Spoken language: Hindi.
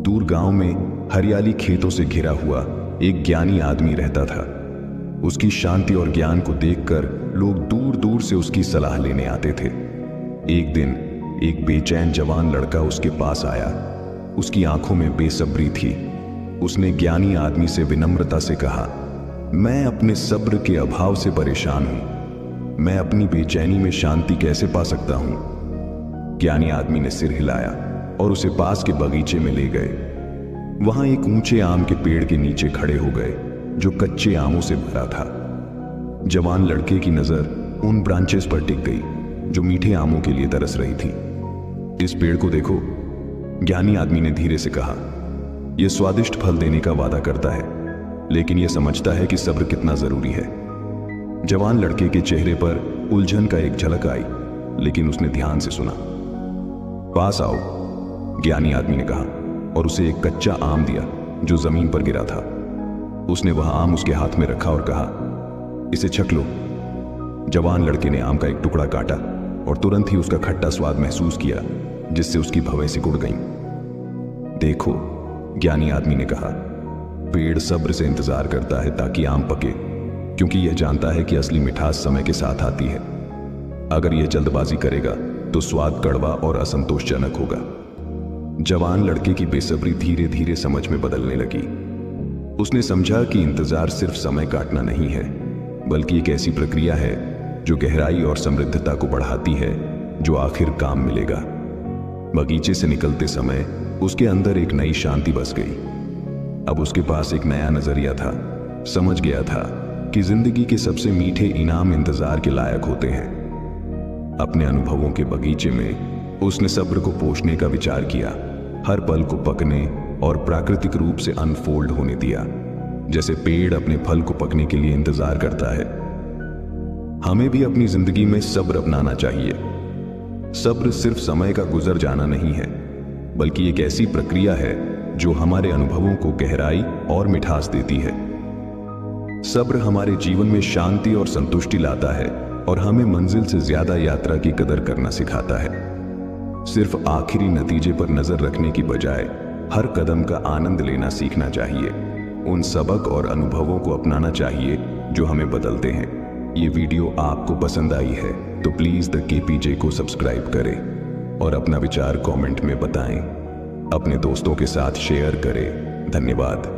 दूर गांव में हरियाली खेतों से घिरा हुआ एक ज्ञानी आदमी रहता था। उसकी शांति और ज्ञान को देखकर लोग दूर दूर से उसकी सलाह लेने आते थे। एक दिन एक बेचैन जवान लड़का उसके पास आया। उसकी आंखों में बेसब्री थी। उसने ज्ञानी आदमी से विनम्रता से कहा, मैं अपने सब्र के अभाव से परेशान हूं। मैं अपनी बेचैनी में शांति कैसे पा सकता हूं? ज्ञानी आदमी ने सिर हिलाया और उसे पास के बगीचे में ले गए। वहां एक ऊंचे आम के पेड़ के नीचे खड़े हो गए जो कच्चे आमों से भरा था। जवान लड़के की नजर उन ब्रांचेस पर टिक गई जो मीठे आमों के लिए तरस रही थी। इस पेड़ को देखो, ज्ञानी आदमी ने धीरे से कहा। यह स्वादिष्ट फल देने का वादा करता है, लेकिन यह समझता है कि सब्र कितना जरूरी है। जवान लड़के के चेहरे पर उलझन का एक झलक आई, लेकिन उसने ध्यान से सुना। पास आओ, ज्ञानी आदमी ने कहा और उसे एक कच्चा आम दिया जो जमीन पर गिरा था। उसने वह आम उसके हाथ में रखा और कहा, इसे छक लो। जवान लड़के ने आम का एक टुकड़ा काटा और तुरंत ही उसका खट्टा स्वाद महसूस किया, जिससे उसकी भवें सिकुड़ गईं। देखो, ज्ञानी आदमी ने कहा, पेड़ सब्र से इंतजार करता है ताकि आम पके, क्योंकि यह जानता है कि असली मिठास समय के साथ आती है। अगर यह जल्दबाजी करेगा तो स्वाद कड़वा और असंतोषजनक होगा। जवान लड़के की बेसब्री धीरे धीरे समझ में बदलने लगी। उसने समझा कि इंतजार सिर्फ समय काटना नहीं है, बल्कि एक ऐसी प्रक्रिया है जो गहराई और समृद्धता को बढ़ाती है, जो आखिर काम मिलेगा। बगीचे से निकलते समय उसके अंदर एक नई शांति बस गई। अब उसके पास एक नया नजरिया था। समझ गया था कि जिंदगी के सबसे मीठे इनाम इंतजार के लायक होते हैं। अपने अनुभवों के बगीचे में उसने सब्र को पोषने का विचार किया, हर पल को पकने और प्राकृतिक रूप से अनफोल्ड होने दिया, जैसे पेड़ अपने फल को पकने के लिए इंतजार करता है। हमें भी अपनी जिंदगी में सब्र अपनाना चाहिए। सब्र सिर्फ समय का गुजर जाना नहीं है, बल्कि एक ऐसी प्रक्रिया है जो हमारे अनुभवों को गहराई और मिठास देती है। सब्र हमारे जीवन में शांति और संतुष्टि लाता है और हमें मंजिल से ज्यादा यात्रा की कदर करना सिखाता है। सिर्फ आखिरी नतीजे पर नजर रखने की बजाय हर कदम का आनंद लेना सीखना चाहिए। उन सबक और अनुभवों को अपनाना चाहिए जो हमें बदलते हैं। ये वीडियो आपको पसंद आई है तो प्लीज द केपीजे को सब्सक्राइब करें और अपना विचार कमेंट में बताएं। अपने दोस्तों के साथ शेयर करें। धन्यवाद।